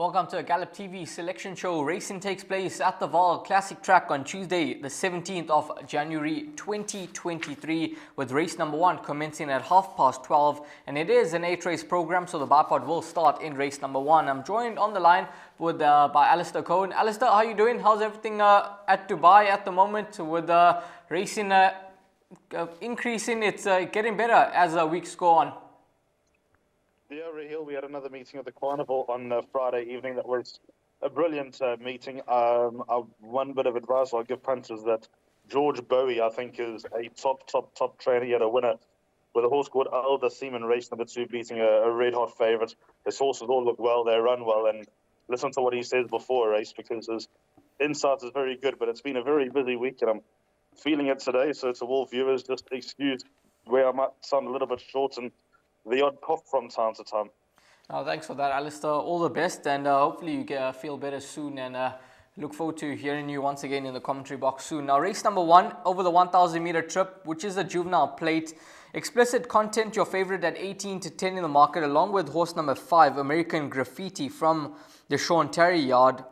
Welcome to a Gallop TV selection show. Racing takes place at the Vaal Classic Track on Tuesday, the 17th of January 2023, with race number 1 commencing at 12:30. And it is an 8-race program, so the bipod will start in race number 1. I'm joined on the line with by Alistair Cohen. Alistair, how are you doing? How's everything at Dubai at the moment with racing increasing? It's getting better as weeks go on. Yeah, Raheel, we had another meeting at the Carnival on Friday evening. That was a brilliant meeting. One bit of advice I'll give punters that George Bowie, I think, is a top trainer. He had a winner with a horse called Alda Seaman, race number 2, beating a red-hot favourite. His horses all look well, they run well, and listen to what he says before a race, because his insight is very good. But it's been a very busy week, and I'm feeling it today. So to all viewers, just excuse where I might sound a little bit short and the odd cough from time to time. Thanks for that, Alistair. All the best, and hopefully you feel better soon, and look forward to hearing you once again in the commentary box soon. Now, race number 1 over the 1,000 meter trip, which is a Juvenile plate. Explicit Content, your favorite at 18-10 in the market, along with horse number 5, American Graffiti from the Sean Terry yard.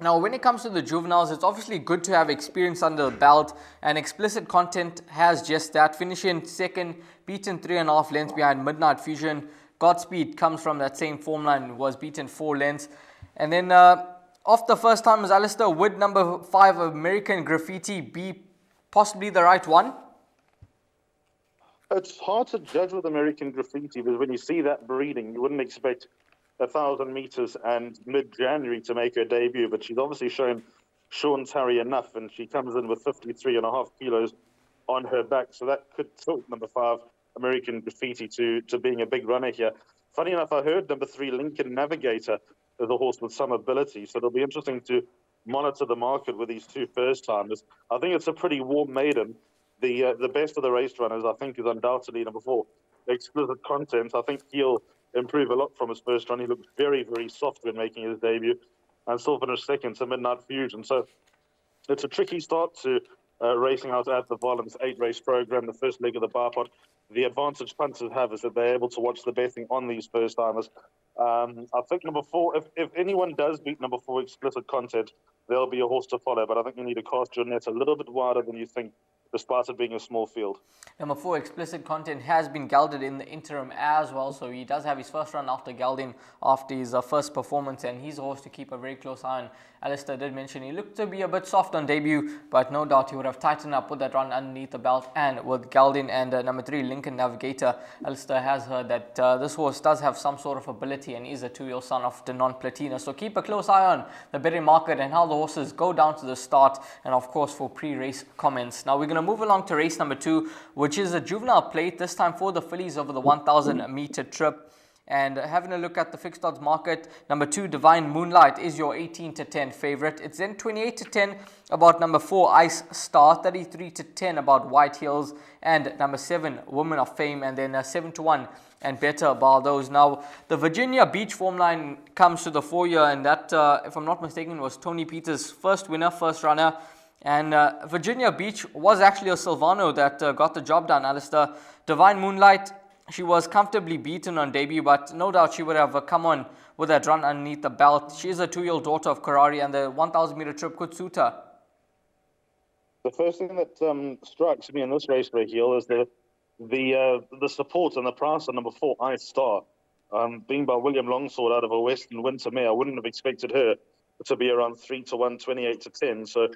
Now, when it comes to the juveniles, it's obviously good to have experience under the belt, and Explicit Content has just that, finishing second, beaten 3.5 lengths behind Midnight Fusion. Godspeed comes from that same form line, was beaten 4 lengths. And then off the first time, Alistair, would number 5, American Graffiti, be possibly the right one? It's hard to judge with American Graffiti, because when you see that breeding, you wouldn't expect 1,000 meters and mid-January to make her debut, but she's obviously shown Sean Terry enough, and she comes in with 53.5 kilos on her back, so that could tilt number 5, American Graffiti, to being a big runner here. Funny enough, I heard number 3, Lincoln Navigator, is a horse with some ability, so it'll be interesting to monitor the market with these two first-timers. I think it's a pretty warm maiden. The best of the race runners, I think, is undoubtedly number 4, Explicit Content. I think he'll improve a lot from his first run. He looked very soft when making his debut, and still finished second to Midnight Fusion. So it's a tricky start to racing out at the Vaal. It's 8-race program, the first leg of the bipod. The advantage punters have is that they're able to watch the betting on these first-timers. I think number 4, if anyone does beat number 4, Explicit Content, there'll be a horse to follow, but I think you need to cast your net a little bit wider than you think, despite it being a small field. Number 4, Explicit Content, has been gelded in the interim as well, so he does have his first run after gelding after his first performance, and he's a horse to keep a very close eye on. Alistair did mention he looked to be a bit soft on debut, but no doubt he would have tightened up with that run underneath the belt and with gelding. And number 3, Lincoln Navigator, Alistair has heard that this horse does have some sort of ability and is a 2-year son of Denon Platina, so keep a close eye on the betting market and how the horses go down to the start, and of course for pre-race comments. Now we're going to move along to race number 2, which is a Juvenile plate, this time for the fillies over the 1,000 meter trip. And having a look at the fixed odds market, number 2, Divine Moonlight, is your 18-10 favorite. It's then 28-10 about number 4, Ice Star, 33-10 about White Hills, and number 7, Woman of Fame, and then 7-1 and better about those. Now, the Virginia Beach form line comes to the 4-year, and that, if I'm not mistaken, was Tony Peters' first winner, first runner. And Virginia Beach was actually a Silvano that got the job done, Alistair. Divine Moonlight, she was comfortably beaten on debut, but no doubt she would have come on with that run underneath the belt. She is a 2-year-old daughter of Karari, and the 1,000 meter trip could suit her. The first thing that strikes me in this race, Raheel, is the support and the price on number 4, Ice Star. Being by William Longsword out of a Western Winter Mare, I wouldn't have expected her to be around 3-1, 28-10. So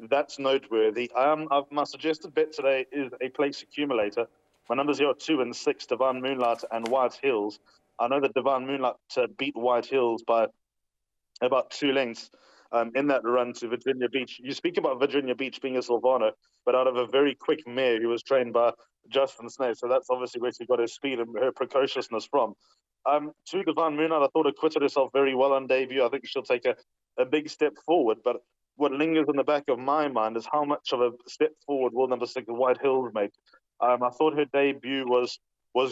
that's noteworthy. My suggested bet today is a place accumulator. My numbers here are 2 and 6, Divine Moonlight and White Hills. I know that Divine Moonlight beat White Hills by about 2 lengths in that run to Virginia Beach. You speak about Virginia Beach being a Silvano, but out of a very quick mare who was trained by Justin Snape. So that's obviously where she got her speed and her precociousness from. 2, Divine Moonlight, I thought acquitted herself very well on debut. I think she'll take a big step forward, but what lingers in the back of my mind is how much of a step forward will number 6, White Hills, make. I thought her debut was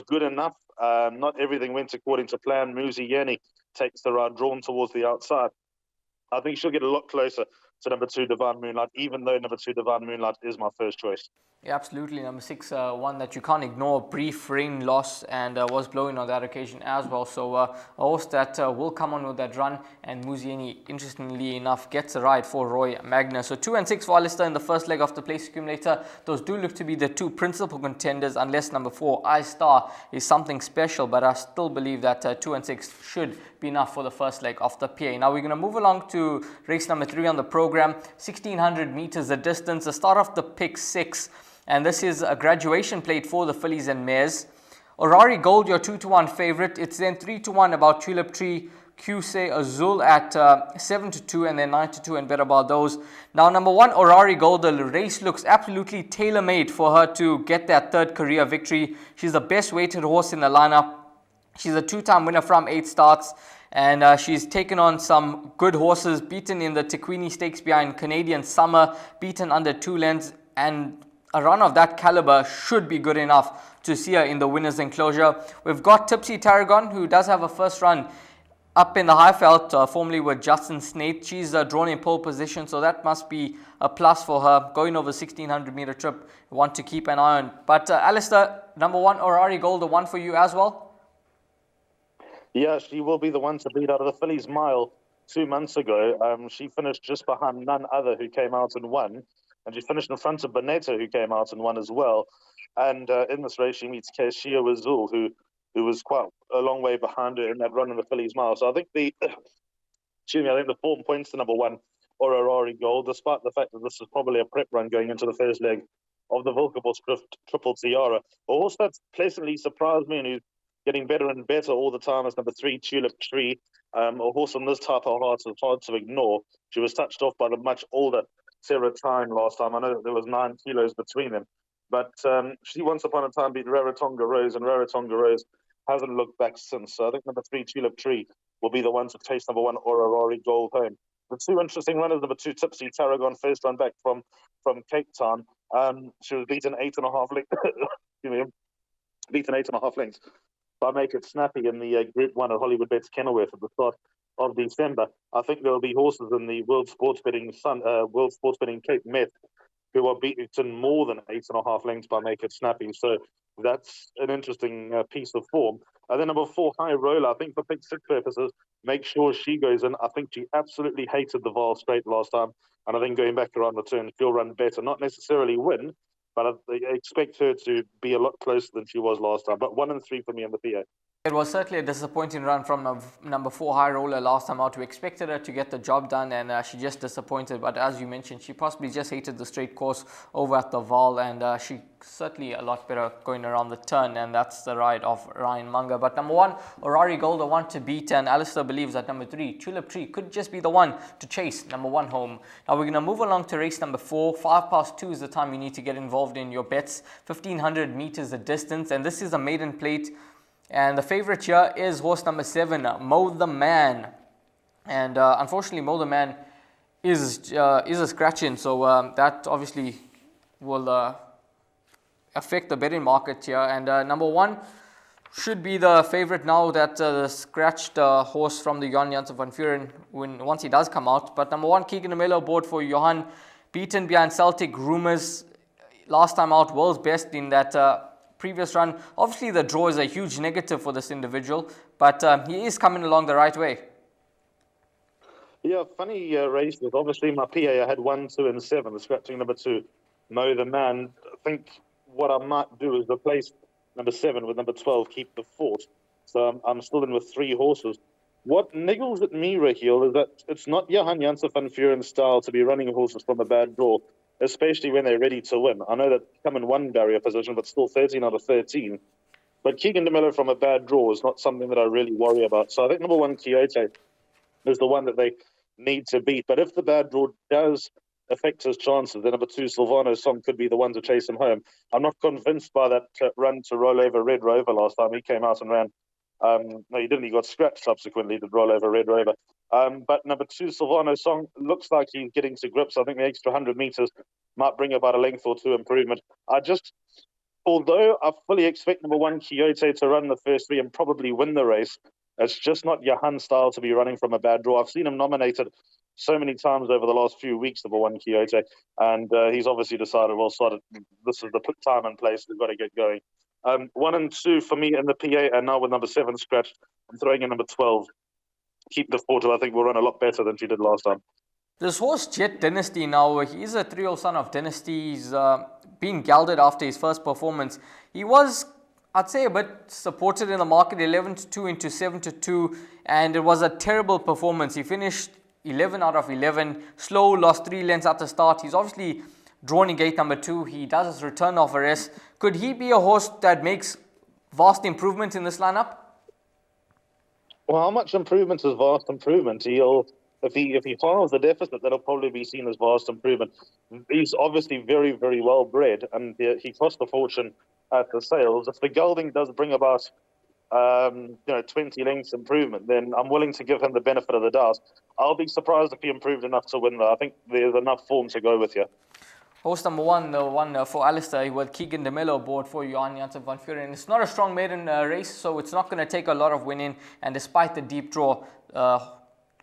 good enough. Not everything went according to plan. Muzi Yeni takes the ride, drawn towards the outside. I think she'll get a lot closer to number 2, Divine Moonlight, even though number 2, Divine Moonlight is my first choice. Yeah, absolutely. Number 6, one that you can't ignore, brief rain loss, and was blowing on that occasion as well. So a horse that will come on with that run, and Muzieni, interestingly enough, gets a ride for Roy Magner. So 2 and 6 for Alistair in the first leg of the place accumulator. Those do look to be the 2 principal contenders, unless number 4, iStar, is something special. But I still believe that 2 and 6 should be enough for the first leg of the PA. Now we're going to move along to race number 3 on the program. 1600 meters the distance. The start of the pick 6. And this is a graduation plate for the fillies and mares. Orari Gold, your 2-1 favorite. It's then 3-1 about Tulip Tree, QC Azul at 7-2, and then 9-2 and better about those. Now, number 1, Orari Gold, the race looks absolutely tailor-made for her to get that 3rd career victory. She's the best weighted horse in the lineup. She's a 2-time winner from 8 starts. And she's taken on some good horses, beaten in the Tequini Stakes behind Canadian Summer, beaten under 2 lengths, and a run of that caliber should be good enough to see her in the winner's enclosure. We've got Tipsy Tarragon, who does have a first run up in the Highveld, formerly with Justin Snate. She's drawn in pole position, so that must be a plus for her. Going over 1600 meter trip, want to keep an eye on. But Alistair, number 1, Orari Gold, the one for you as well? Yeah, she will be the one to beat out of the Fillies Mile 2 months ago. She finished just behind none other who came out and won. And she finished in front of Bonetta, who came out and won as well. And in this race, she meets Keshia Wazul, who was quite a long way behind her in that run in the Fillies Mile. So I think the 4 points to number 1, Orari Gold, despite the fact that this is probably a prep run going into the first leg of the Volkerbos Triple Tiara. A horse that's pleasantly surprised me and who's getting better and better all the time is number 3, Tulip Tree. A horse on this type of heart is hard to ignore. She was touched off by the much older Sarah Tyne last time. I know that there was 9 kilos between them. But she once upon a time beat Rarotonga Rose, and Rarotonga Rose hasn't looked back since. So I think number 3, Tulip Tree, will be the one to chase number 1, Orari Gold home. The 2 interesting runners, number 2, Tipsy Tarragon, first run back from Cape Town. She was beaten 8.5 lengths. beaten 8.5 lengths by Make It Snappy in the Group 1 at Hollywoodbets Kenilworth at the start of December. I think there will be horses in the World Sports Betting Cape Met who are beaten more than 8.5 lengths by Make It Snappy. So that's an interesting piece of form. And then number 4, High Roller, I think for pick 6 purposes, make sure she goes in. I think she absolutely hated the Vaal straight last time. And I think going back around the turn, she'll run better. Not necessarily win, but I expect her to be a lot closer than she was last time. But 1 and 3 for me on the PA. It was certainly a disappointing run from number 4, High Roller, last time out. We expected her to get the job done, and she just disappointed. But as you mentioned, she possibly just hated the straight course over at the Vaal, and she certainly a lot better going around the turn, and that's the ride of Ryan Munger. But number 1, Orari Gold, the one to beat, and Alistair believes that number 3, Tulip Tree, could just be the one to chase number 1 home. Now we're going to move along to race number 4. 2:05 is the time you need to get involved in your bets. 1500 meters the distance, and this is a maiden plate. And the favorite here is horse number 7, Mo the Man. And unfortunately, Mo the Man is a scratch-in, so that obviously will affect the betting market here. And number 1 should be the favorite now that the scratched horse from the Johan Janssen van Vuren, once he does come out. But number 1, Keegan Amelo aboard for Johan, beaten behind Celtic Rumours last time out, world's best in that previous run. Obviously, the draw is a huge negative for this individual, but he is coming along the right way. Yeah, funny race. Obviously, my PA, I had 1, 2, and 7. The scratching number 2, Mo the Man. I think what I might do is replace number 7 with number 12, Keep the Fort. So I'm still in with 3 horses. What niggles at me, Raheel, is that it's not Johan Janssen van Vuren style to be running horses from a bad draw, especially when they're ready to win. I know that come in 1 barrier position, but still 13 out of 13. But Keegan de Miller from a bad draw is not something that I really worry about. So I think number 1, Quixote, is the one that they need to beat. But if the bad draw does affect his chances, then number 2, Silvano Song, could be the one to chase him home. I'm not convinced by that run to roll over Red Rover last time. He came out and ran. No, he didn't. He got scratched subsequently to roll over Red Rover. But number 2, Silvano Song, looks like he's getting to grips. I think the extra 100 meters might bring about a length or 2 improvement. Although I fully expect number 1, Quixote, to run the first 3 and probably win the race, it's just not Johan style to be running from a bad draw. I've seen him nominated so many times over the last few weeks, number one Quixote, and he's obviously decided, well, this is the time and place, we've got to get going. 1 and 2 for me in the PA, and now with number 7 scratched, I'm throwing in number 12. Keep the Forte, I think, will run a lot better than she did last time. This horse, Jet Dynasty, now, he's a 3-year-old son of Dynasty. He's been gelded after his first performance. He was, I'd say, a bit supported in the market, 11-2 into 7-2, and it was a terrible performance. He finished 11 out of 11, slow, lost 3 lengths at the start. He's obviously drawn in gate number 2. He does his return off a rest. Could he be a horse that makes vast improvements in this lineup? Well, how much improvement is vast improvement? If he follows the deficit, that'll probably be seen as vast improvement. He's obviously very, very well bred, and he cost a fortune at the sales. If the gelding does bring about 20 lengths improvement, then I'm willing to give him the benefit of the doubt. I'll be surprised if he improved enough to win, though. I think there's enough form to go with here. Horse number 1, the one for Alistair, with Keegan DeMello aboard for Johan Janssen van Vuren. It's not a strong maiden race, so it's not going to take a lot of winning. And despite the deep draw,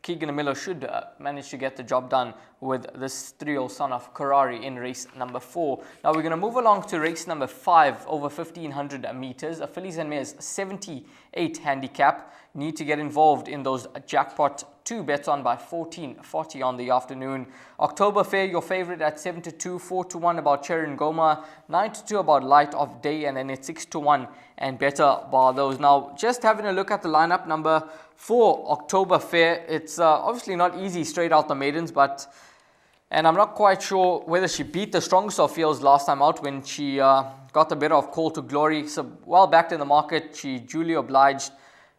Keegan DeMello should manage to get the job done with this 3-year-old son of Karari in race number 4. Now we're going to move along to race number 5, over 1,500 meters. A fillies and mares 78 handicap. Need to get involved in those jackpot 2 bets on by 14.40 on the afternoon. October Fair, your favorite at 7-2, 4-1 about Cherin Goma, 9-2 about Light of Day, and then it's 6-1 and better bar those. Now, just having a look at the lineup, number 4, October Fair. It's obviously not easy straight out the maidens, and I'm not quite sure whether she beat the strongest of fields last time out when she got the better of Call to Glory. So well backed in the market, she duly obliged.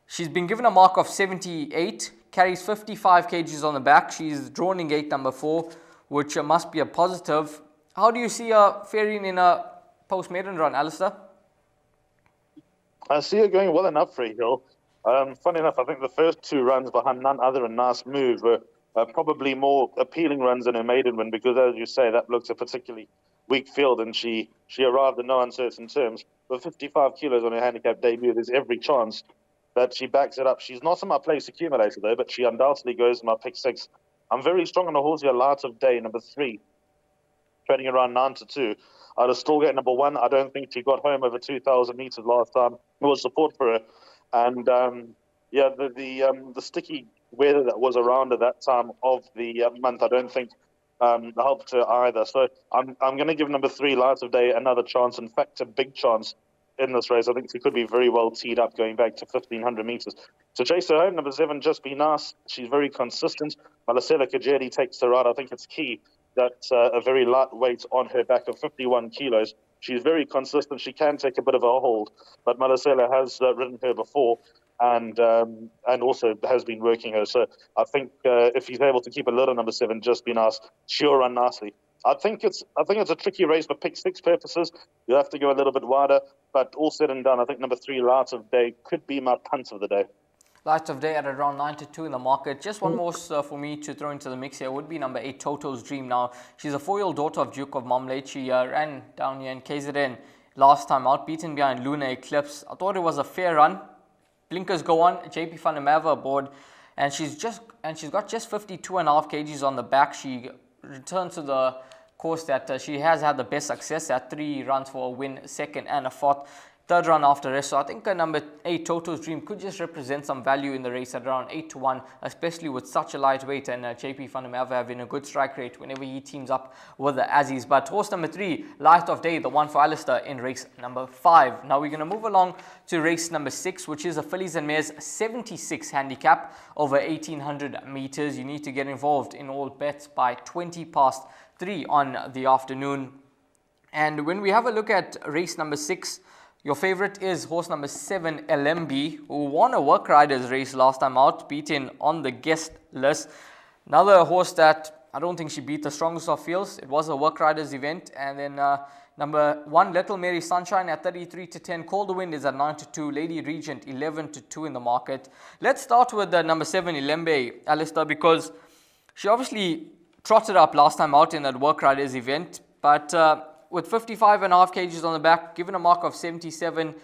She's been given a mark of 78, carries 55 kgs on the back. She's drawn in gate number 4, which must be a positive. How do you see her faring in a post-maiden run, Alistair? I see her going well enough for a hill. Funny enough, I think the first 2 runs behind none other than Nice Move were probably more appealing runs than her maiden win, because, as you say, that looks a particularly weak field, and she arrived in no uncertain terms. With 55 kilos on her handicap debut, there's every chance that she backs it up. She's not in my place accumulator, though, but she undoubtedly goes in my pick 6. I'm very strong on the horse here, Light of Day, number 3, trading around 9-2. I'd have still get number 1. I don't think she got home over 2,000 meters last time. There was support for her. And, the sticky weather that was around at that time of the month, I don't think helped her either. So I'm going to give number 3, Light of Day, another chance. In fact, a big chance in this race. I think she could be very well teed up going back to 1,500 meters. To chase her home, number 7, Just Be Nice. She's very consistent. Malasela Kajedi takes her out. I think it's key that a very light weight on her back of 51 kilos. She's very consistent. She can take a bit of a hold, but Malasela has ridden her before and also has been working her. So I think if he's able to keep a lid on number 7, Just Be Nice, she'll run nicely. I think it's a tricky race for pick 6 purposes. You have to go a little bit wider, but all said and done, I think number 3, Light of Day, could be my punt of the day. Light of Day at around 9-2 in the market. Just one more for me to throw into the mix here would be number 8, Toto's Dream. Now, she's a 4-year-old daughter of Duke of Marmalade. She ran down here in KZN last time out, beaten behind Luna Eclipse. I thought it was a fair run. Blinkers go on, JP van der Merwe aboard, and she's got just 52.5 kgs on the back. She returns to the course that she has had the best success at, 3 runs for a win, 2nd and a 4th. 3rd run after rest. So I think number 8, Toto's Dream, could just represent some value in the race at around 8-1, especially with such a lightweight, and JP van der Merwe having a good strike rate whenever he teams up with the Azzies. But horse number 3, Light of Day, the one for Alistair in race number 5. Now we're going to move along to race number 6, which is a fillies and mares 76 handicap over 1,800 meters. You need to get involved in all bets by 3:20 on the afternoon. And when we have a look at race number 6, your favorite is horse number 7, LMB, who won a work riders race last time out, beaten on the guest list. Another horse that I don't think she beat the strongest of fields. It was a work riders event. And then number 1, Little Mary Sunshine at 33-10. Call the Wind is at 9-2. Lady Regent 11-2 in the market. Let's start with number 7, Ilembe, Alistair, because she obviously trotted up last time out in that work riders event, but with 55.5 kgs on the back, given a mark of 77,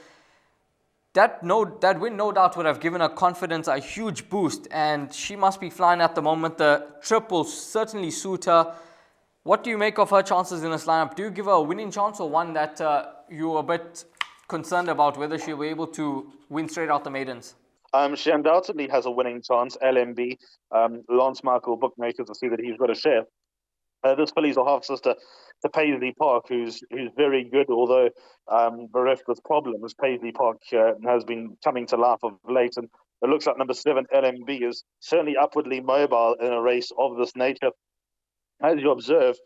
that win no doubt would have given her confidence a huge boost, and she must be flying at the moment. The trip will certainly suit her. What do you make of her chances in this lineup? Do you give her a winning chance, or one that you're a bit concerned about whether she'll be able to win straight out the maidens? She undoubtedly has a winning chance. LMB, Lance Michael bookmakers will see that he's got a share. This filly's a half sister to Paisley Park, who's very good, although bereft with problems. Paisley Park has been coming to life of late, and it looks like number 7 LMB is certainly upwardly mobile in a race of this nature. As you observe,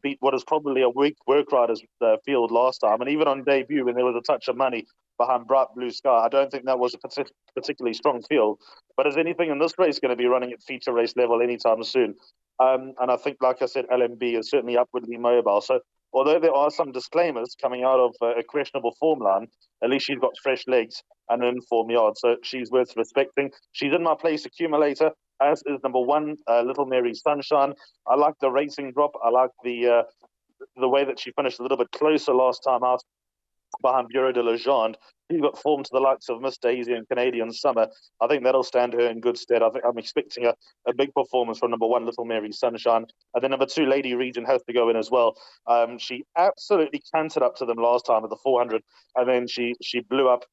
beat what is probably a weak work riders field last time, and even on debut when there was a touch of money behind Bright Blue Sky, I don't think that was a particularly strong field. But is anything in this race going to be running at feature race level anytime soon? And I think, like I said, LMB is certainly upwardly mobile. So although there are some disclaimers coming out of a questionable form line, at least she's got fresh legs and an informed yard. So she's worth respecting. She's in my place accumulator, as is number 1, Little Mary Sunshine. I like the racing drop. I like the way that she finished a little bit closer last time out behind Bureau de Legendre. She's got form to the likes of Miss Daisy and Canadian Summer. I think that'll stand her in good stead. I'm expecting a big performance from number 1, Little Mary Sunshine. And then number 2, Lady Regent, has to go in as well. She absolutely canted up to them last time at the 400, and then she blew up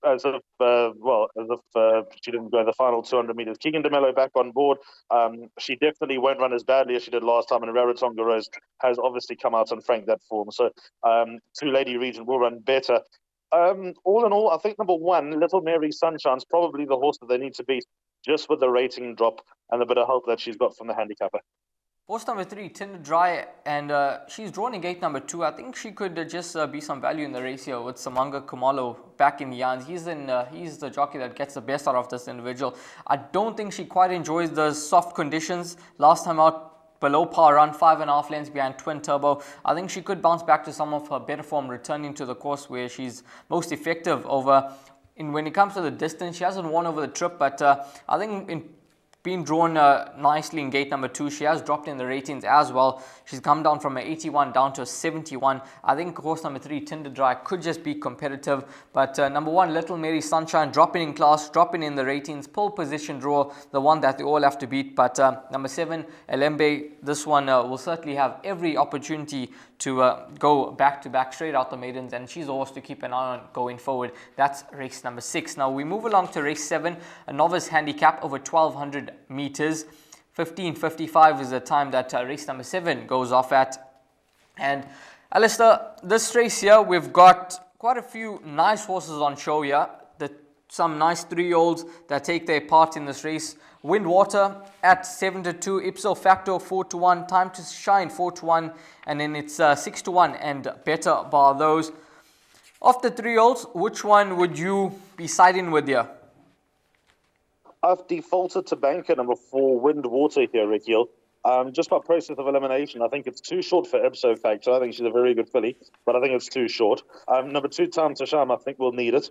as if she didn't go the final 200 meters. Keegan DeMello back on board. She definitely won't run as badly as she did last time, and Rarotonga Rose has obviously come out and franked that form. So 2 Lady Regent will run better. All in all, I think number 1, Little Mary Sunshine's probably the horse that they need to beat, just with the rating drop and the bit of help that she's got from the handicapper. Horse number 3, Tinder Dry, and she's drawn in gate number 2. I think she could just be some value in the race here with Samanga Kumalo back in the yarns. He's the jockey that gets the best out of this individual. I don't think she quite enjoys the soft conditions. Last time out, below par run, 5.5 lengths behind Twin Turbo. I think she could bounce back to some of her better form, returning to the course where she's most effective over. When it comes to the distance, she hasn't won over the trip, but I think in been drawn nicely in gate number 2. She has dropped in the ratings as well. She's come down from an 81 down to a 71. I think horse number 3, Tinder Dry, could just be competitive. But number 1, Little Mary Sunshine, dropping in class, dropping in the ratings. Pole position draw, the one that they all have to beat. But number 7, Elembe, this one will certainly have every opportunity to go back-to-back straight out the maidens, and she's a horse to keep an eye on going forward. That's race number 6. Now we move along to race 7, a novice handicap over 1,200 meters. 15:55 is the time that race number 7 goes off at. And Alistair, this race here, we've got quite a few nice horses on show here. Some nice 3-year-olds that take their part in this race. Windwater at 7-2, Ipso Facto 4-1, Time to Shine 4-1, and then it's 6-1 and better bar those. Of the 3-year-olds, which one would you be siding with here? I've defaulted to banker number 4, Windwater here, Rick Hill. Just by process of elimination, I think it's too short for Ipso Facto. I think she's a very good filly, but I think it's too short. Number 2, Time to Shine, I think we'll need it.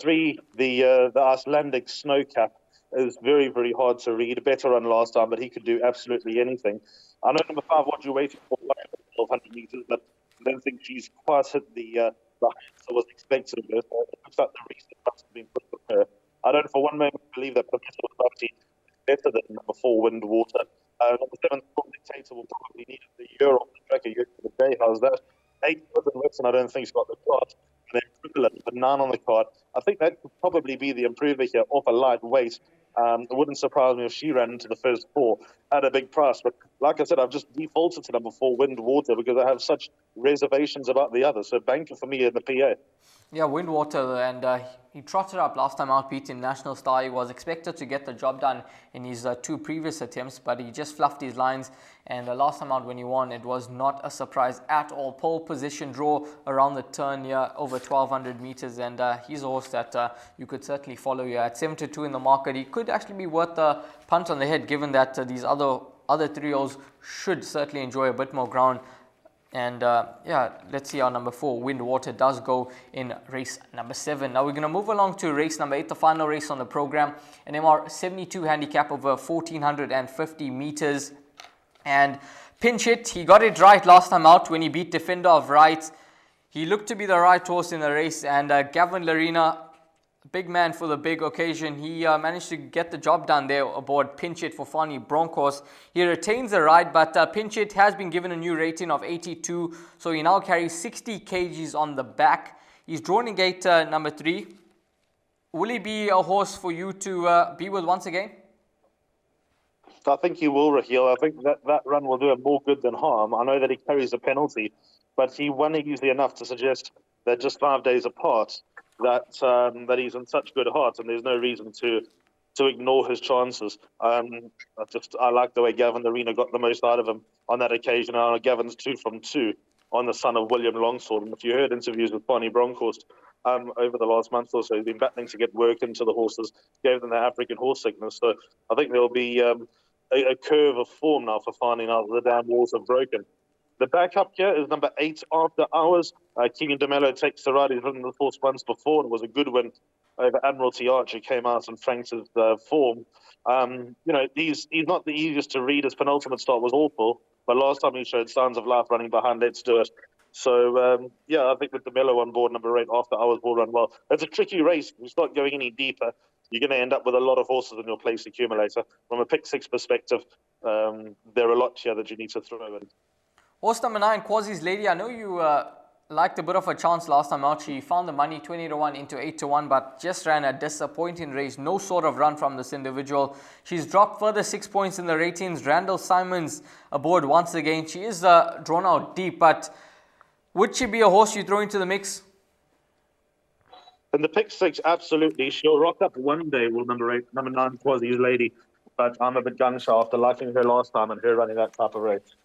3, the Icelandic Snowcap is very, very hard to read. Better run last time, but he could do absolutely anything. I know number 5, What You Waiting For, 1,200 meters, but I don't think she's quite hit the heights that was expected of her. It looks like the recent must have been put with her. I don't for one moment believe that Professor Bakti is better than number 4, Windwater. Number 7, Storm Dictator, will probably need the year on the track, a year for the day. How's that? 8, Wilson, I don't think she's got the class. And then Triple, but 9 on the card. I think that could probably be the improver here off a light weight. It wouldn't surprise me if she ran into the first 4 at a big price. But like I said, I've just defaulted to number 4, Windwater, because I have such reservations about the others. So banker for me in the PA. Yeah, Windwater, and he trotted up last time out, beating National Star. He was expected to get the job done in his 2 previous attempts, but he just fluffed his lines. And the last time out when he won, it was not a surprise at all. Pole position draw around the turn here, over 1,200 meters, and he's a horse that you could certainly follow here. At 7-2 in the market, he could actually be worth the punt on the head, given that these other 3-year-olds should certainly enjoy a bit more ground. And let's see how number 4, Windwater, does go in race number 7. Now we're going to move along to race number 8, the final race on the program. An MR 72 handicap over 1,450 meters. And Pinch Hit, he got it right last time out when he beat Defender of Rights. He looked to be the right horse in the race, and Gavin Larina, big man for the big occasion, he managed to get the job done there aboard Pinch It for Fani Broncos. He retains the ride, but Pinch It has been given a new rating of 82, so he now carries 60 kgs on the back. He's drawn in gate number 3. Will he be a horse for you to be with once again? I think he will, Raheel. I think that run will do him more good than harm. I know that he carries a penalty, but he won easily enough to suggest that just 5 days apart, that he's in such good heart, and there's no reason to ignore his chances. I like the way Gavin Arena got the most out of him on that occasion. Gavin's 2 from 2 on the son of William Longsword, and if you heard interviews with Bonnie Broncos over the last month or so, he's been battling to get work into the horses, gave them the African horse sickness. So I think there'll be a curve of form now for Fani now that the dam walls have broken. The backup here is number 8, After Hours. Keegan DeMello takes the ride. He's ridden the horse once before, and it was a good win over Admiralty Arch, who came out and franked his form. He's not the easiest to read. His penultimate start was awful, but last time he showed signs of life running behind Let's Do It. So, I think with DeMello on board, number 8, After Hours will run well. It's a tricky race. If you start going any deeper, you're going to end up with a lot of horses in your place accumulator. From a pick 6 perspective, there are a lot here that you need to throw in. Horse number 9, Quasi's Lady. I know you liked a bit of a chance last time out. She found the money 20-1 into 8-1, but just ran a disappointing race. No sort of run from this individual. She's dropped further 6 points in the ratings. Randall Simons aboard once again. She is drawn out deep, but would she be a horse you throw into the mix? In the pick 6, absolutely. She'll rock up one day with number 8, number 9, Quasi's Lady, but I'm a bit gun-shy after liking her last time and her running that type of race.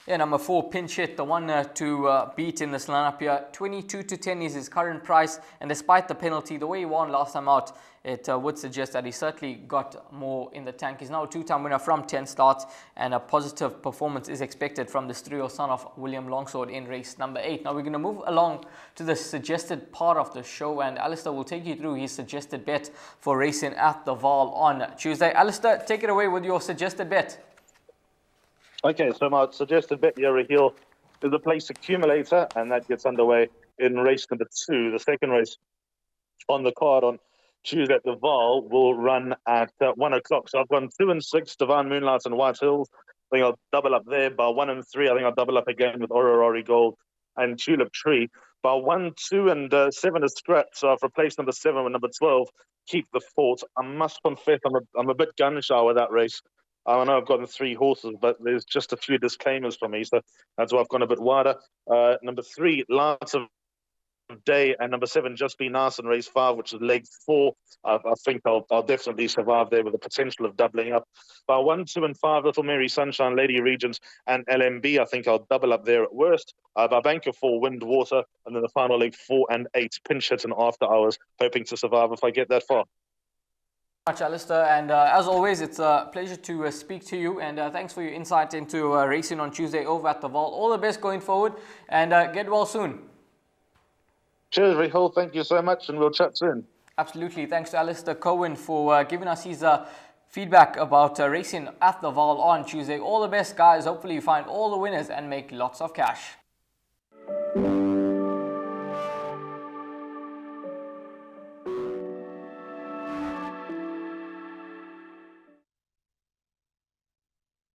Yeah, number 4, Pinch It, the one to beat in this lineup here. 22-10 is his current price, and despite the penalty, the way he won last time out, it would suggest that he certainly got more in the tank. He's now a 2-time winner from 10 starts, and a positive performance is expected from this 3-year-old son of William Longsword in race number 8. Now we're going to move along to the suggested part of the show, and Alistair will take you through his suggested bet for racing at the Vaal on Tuesday. Alistair, take it away with your suggested bet. Okay, so my suggested bet here, Raheel, is a place accumulator, and that gets underway in race number 2. The second race on the card on Tuesday at the Vaal will run at 1 o'clock. So I've gone 2 and 6, Divine Moonlight and White Hills. I think I'll double up there. By 1 and 3, I think I'll double up again with Aurora Gold and Tulip Tree. By 1, 2 and 7 is scrapped. So I've replaced number 7 with number 12, Keep the Fort. I must confess I'm a bit gun-shy with that race. I know I've gotten 3 horses, but there's just a few disclaimers for me, so that's why I've gone a bit wider. Number 3, Lights of Day, and number 7, Just Be Nice in race 5, which is leg 4. I think I'll definitely survive there with the potential of doubling up. By 1, 2 and 5, Little Mary Sunshine, Lady Regents, and LMB, I think I'll double up there at worst. By banker 4, Wind Water, and then the final leg 4 and 8, Pinch It and After Hours, hoping to survive if I get that far. Much, Alistair, and as always, it's a pleasure to speak to you, and thanks for your insight into racing on Tuesday over at the Vaal. All the best going forward, and get well soon. Cheers, Rahul. Thank you so much, and we'll chat soon. Absolutely. Thanks to Alistair Cohen for giving us his feedback about racing at the Vaal on Tuesday. All the best, guys. Hopefully you find all the winners and make lots of cash.